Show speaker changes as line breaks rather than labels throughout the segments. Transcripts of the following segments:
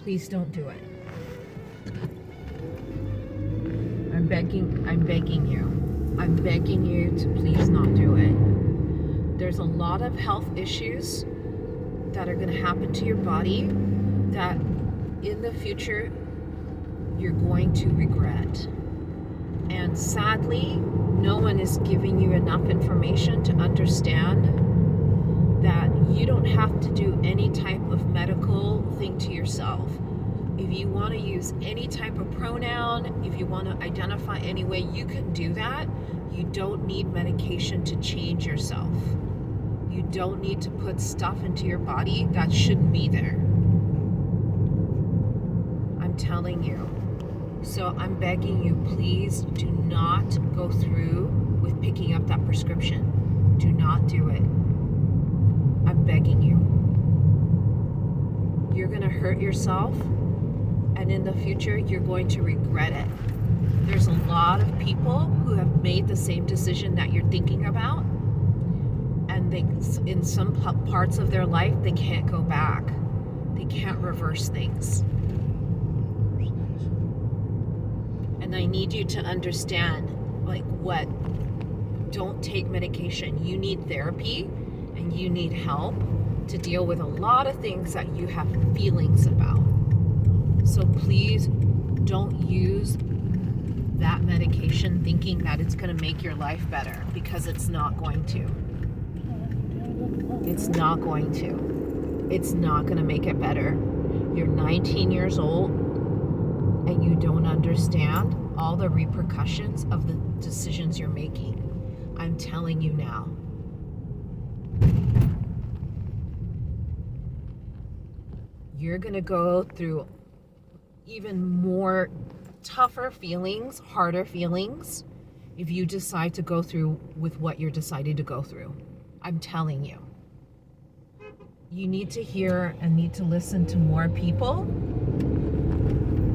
Please don't do it. I'm begging you. I'm begging you to please not do it. There's a lot of health issues that are going to happen to your body that in the future you're going to regret. And sadly, no one is giving you enough information to understand that you don't have to do any type of medical thing to yourself. If you want to use any type of pronoun, if you want to identify any way, you can do that. You don't need medication to change yourself. You don't need to put stuff into your body that shouldn't be there. I'm telling you. So I'm begging you, please do not go through with picking up that prescription. Do not do it. I'm begging you. You're going to hurt yourself, and in the future, you're going to regret it. There's a lot of people who have made the same decision that you're thinking about, and they, in some parts of their life, they can't go back. They can't reverse things. And I need you to understand, don't take medication. You need therapy, and you need help to deal with a lot of things that you have feelings about. So please don't use that medication thinking that it's going to make your life better, because it's not going to. It's not going to. It's not going to make it better. You're 19 years old and you don't understand all the repercussions of the decisions you're making. I'm telling you now. You're going to go through even more tougher feelings, harder feelings, if you decide to go through with what you're deciding to go through. I'm telling you. You need to hear and need to listen to more people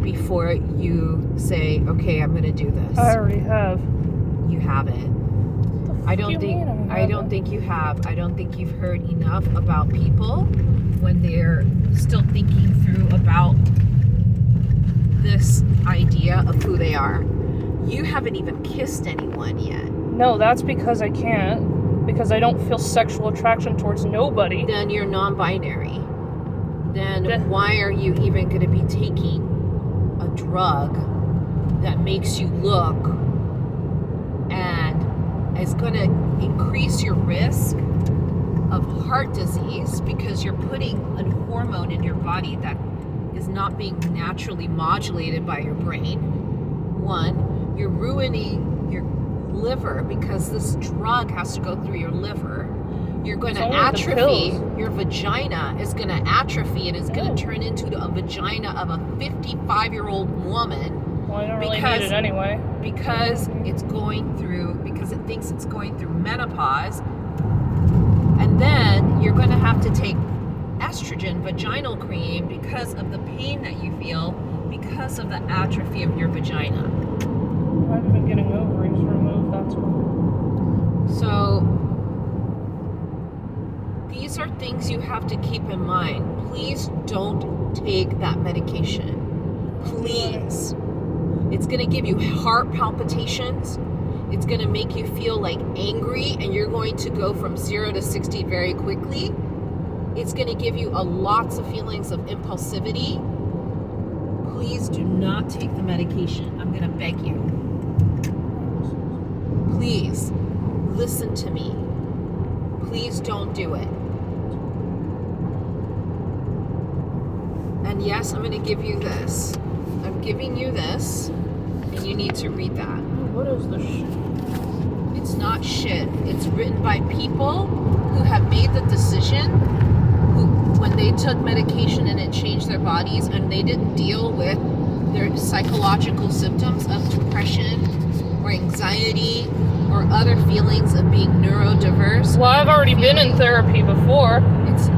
before you say, okay, I'm going to do this.
I already have.
You haven't. I don't think you have. I don't think you've heard enough about people when they're still thinking through about this idea of who they are. You haven't even kissed anyone yet.
No, that's because I can't. Because I don't feel sexual attraction towards nobody.
Then you're non-binary. Then why are you even going to be taking a drug that makes you look and is going to increase your risk of heart disease, because you're putting a hormone in your body that is not being naturally modulated by your brain? One, you're ruining your liver because this drug has to go through your liver. You're going to atrophy. Your vagina is going to atrophy and is going to turn into a vagina of a 55-year-old woman.
Well, I don't really need it anyway.
Because it thinks it's going through menopause. And then you're going to have to take estrogen vaginal cream because of the pain that you feel because of the atrophy of your vagina.
I've been getting ovaries removed, that's all.
So these are things you have to keep in mind. Please don't take that medication. Please. It's going to give you heart palpitations. It's going to make you feel like angry, and you're going to go from 0 to 60 very quickly. It's going to give you lots of feelings of impulsivity. Please do not take the medication. I'm going to beg you. Please, listen to me. Please don't do it. And yes, I'm going to give you this. I'm giving you this, and you need to read that.
What is this shit?
It's not shit. It's written by people who have made the decision, who, when they took medication and it changed their bodies, and they didn't deal with their psychological symptoms of depression or anxiety or other feelings of being neurodiverse.
Well, I've already been in therapy before.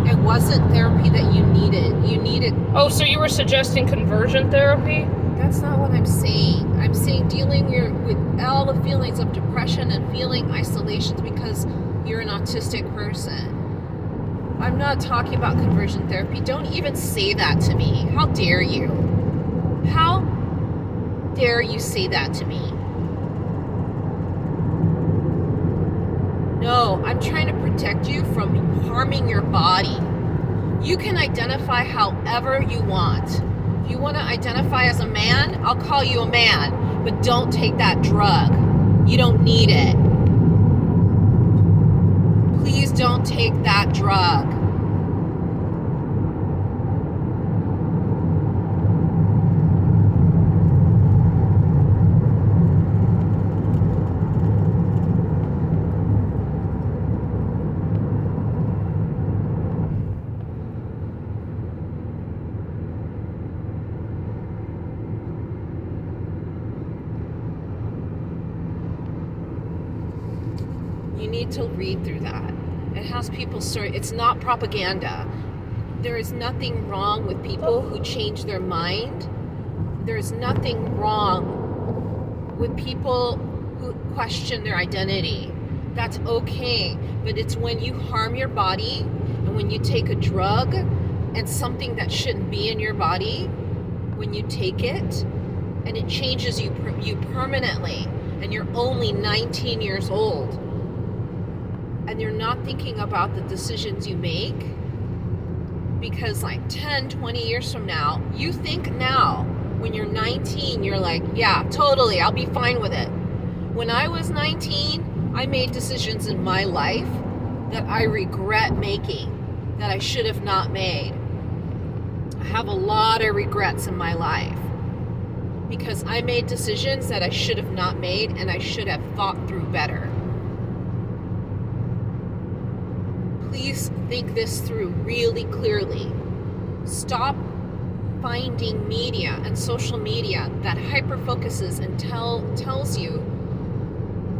It wasn't therapy that you needed. You needed...
Oh, so you were suggesting conversion therapy?
That's not what I'm saying. I'm saying dealing with all the feelings of depression and feeling isolations because you're an autistic person. I'm not talking about conversion therapy. Don't even say that to me. How dare you? How dare you say that to me? No, I'm trying to protect you from harming your body. You can identify however you want. If you want to identify as a man, I'll call you a man. But don't take that drug. You don't need it. Please don't take that drug. You need to read through that. It has people's story. It's not propaganda. There is nothing wrong with people who change their mind. There's nothing wrong with people who question their identity. That's okay. But it's when you harm your body and when you take a drug and something that shouldn't be in your body, when you take it and it changes you permanently, and you're only 19 years old, and you're not thinking about the decisions you make, because like 10, 20 years from now, you think now, when you're 19, you're like, yeah, totally, I'll be fine with it. When I was 19, I made decisions in my life that I regret making, that I should have not made. I have a lot of regrets in my life because I made decisions that I should have not made, and I should have thought through better. Please think this through really clearly. Stop finding media and social media that hyper focuses and tells you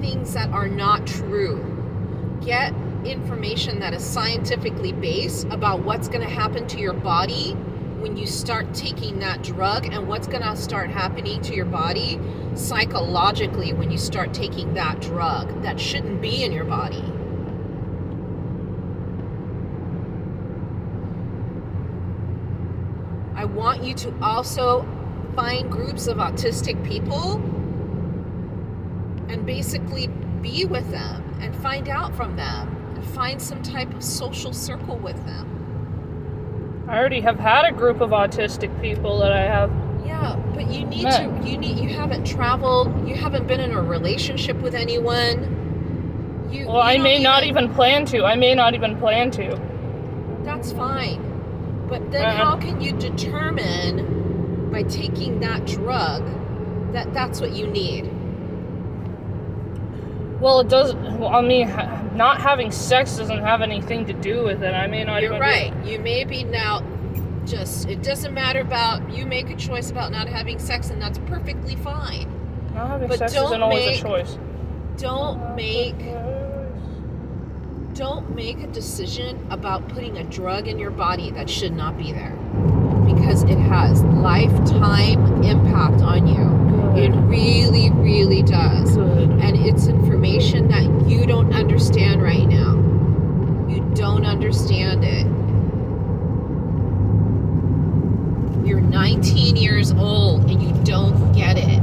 things that are not true. Get information that is scientifically based about what's going to happen to your body when you start taking that drug, and what's going to start happening to your body psychologically when you start taking that drug that shouldn't be in your body. I want you to also find groups of autistic people and basically be with them and find out from them and find some type of social circle with them.
I already have had a group of autistic people that I have.
Yeah, but you haven't traveled, you haven't been in a relationship with anyone.
I may not even plan to.
That's fine. But then how can you determine by taking that drug that that's what you need?
Well, it does. Well, I mean, not having sex doesn't have anything to do with it. I may not
You're
even.
right. You may be now. It doesn't matter about you make a choice about not having sex, and that's perfectly fine.
Not having
But
sex isn't always a choice.
Don't make a decision about putting a drug in your body that should not be there, because it has lifetime impact on you. It really, really does.
Good.
And it's information that you don't understand right now. You don't understand it. You're 19 years old and you don't get it.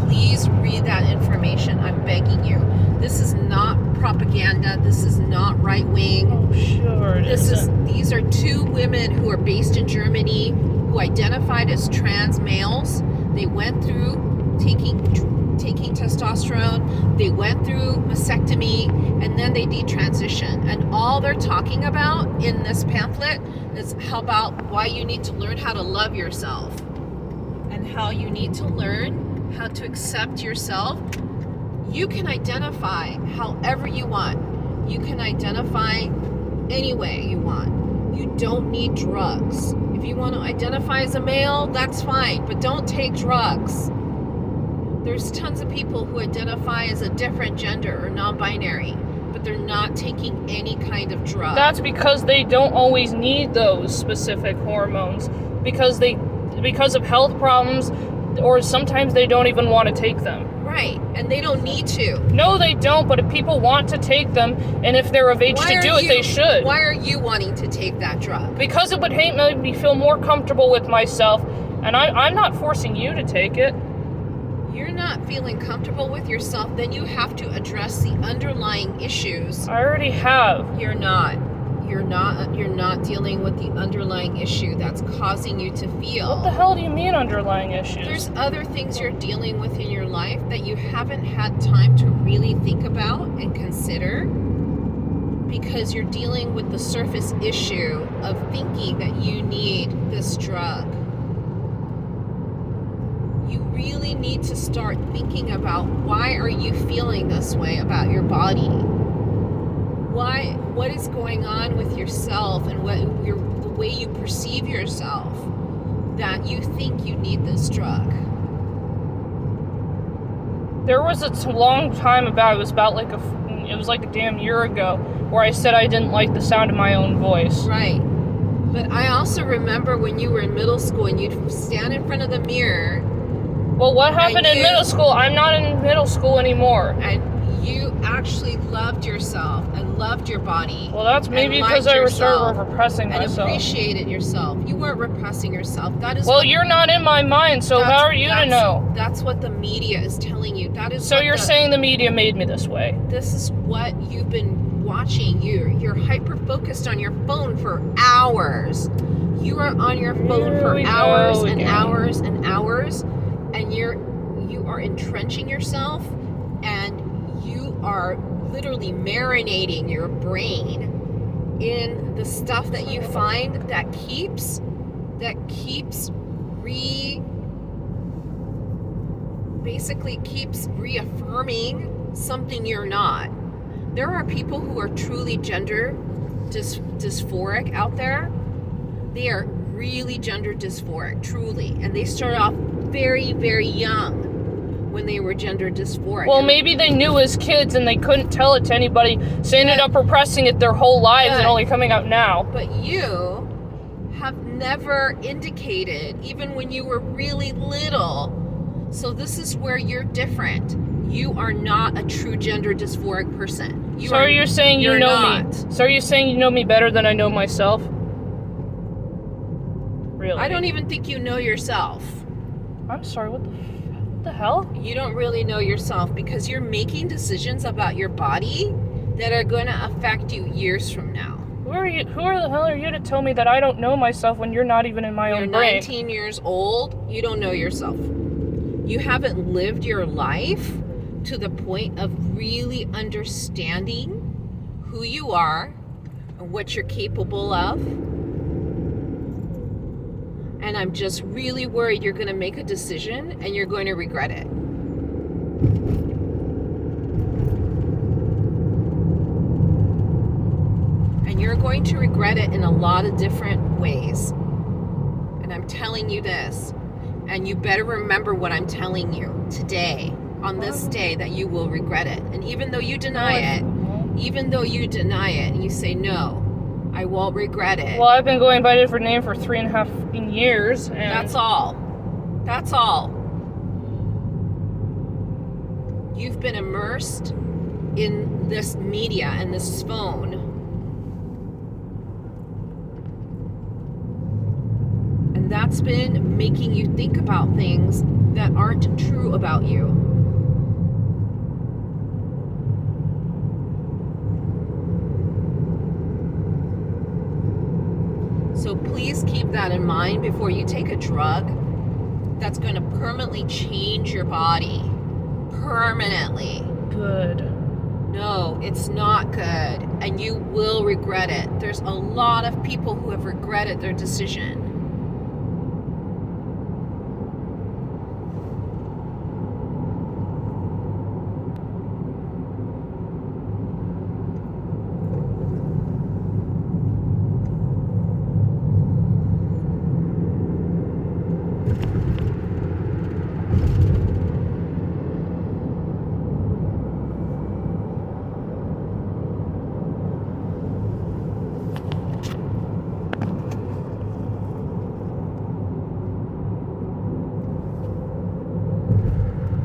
Please read that information. I'm begging you. This is not propaganda. This is not right wing.
Oh, sure.
These are two women who are based in Germany who identified as trans males. They went through taking testosterone. They went through mastectomy, and then they detransition. And all they're talking about in this pamphlet is why you need to learn how to love yourself, and how you need to learn how to accept yourself. You can identify however you want. You can identify any way you want. You don't need drugs. If you want to identify as a male, that's fine, but don't take drugs. There's tons of people who identify as a different gender or non-binary, but they're not taking any kind of drug.
That's because they don't always need those specific hormones, because of health problems, or sometimes they don't even want to take them.
Right, and they don't need to.
No, they don't, but if people want to take them, and if they're of age to do it, they should.
Why are you wanting to take that drug?
Because it would make me feel more comfortable with myself, and I'm not forcing you to take it.
You're not feeling comfortable with yourself, then you have to address the underlying issues.
I already have.
You're not dealing with the underlying issue that's causing you to feel.
What the hell do you mean underlying issues?
There's other things you're dealing with in your life that you haven't had time to really think about and consider because you're dealing with the surface issue of thinking that you need this drug. You really need to start thinking about why are you feeling this way about your body? What is going on with yourself and the way you perceive yourself that you think you need this drug?
There was a long time it was like a damn year ago where I said I didn't like the sound of my own voice.
Right. But I also remember when you were in middle school and you'd stand in front of the mirror.
Well, what happened in middle school? I'm not in middle school anymore.
And you actually loved yourself and loved your body.
Well, that's maybe because I started repressing myself.
And appreciated yourself. You weren't repressing yourself. That is.
Well, you're not in my mind, so how are you to know?
That's what the media is telling you. That is.
So you're saying the media made me this way?
This is what you've been watching. You're hyper focused on your phone for hours. You are on your phone for hours and hours and hours, and you are entrenching yourself, and you are literally marinating your brain in the stuff that you find that keeps reaffirming something you're not. There are people who are truly gender dysphoric out there. They are really gender dysphoric, truly, and they start off very, very young when they were gender dysphoric.
Well, maybe they knew as kids and they couldn't tell it to anybody, so they ended up repressing it their whole lives and only coming out now.
But you have never indicated, even when you were really little. So this is where you're different. You are not a true gender dysphoric person.
You're saying you know me. So are you saying you know me better than I know myself? Really?
I don't even think you know yourself.
I'm sorry, what the hell?
You don't really know yourself because you're making decisions about your body that are going to affect you years from now.
Who the hell are you to tell me that I don't know myself when you're not even in my own brain?
You're 19 years old. You don't know yourself. You haven't lived your life to the point of really understanding who you are and what you're capable of. And I'm just really worried you're going to make a decision and you're going to regret it. And you're going to regret it in a lot of different ways. And I'm telling you this. And you better remember what I'm telling you today, on this day, that you will regret it. And even though you deny it, and you say, no, I won't regret it.
Well, I've been going by a different name for 3.5 years. And
That's all. That's all. You've been immersed in this media and this phone. And that's been making you think about things that aren't true about you. So please keep that in mind before you take a drug that's going to permanently change your body. Permanently.
Good.
No, it's not good. And you will regret it. There's a lot of people who have regretted their decision.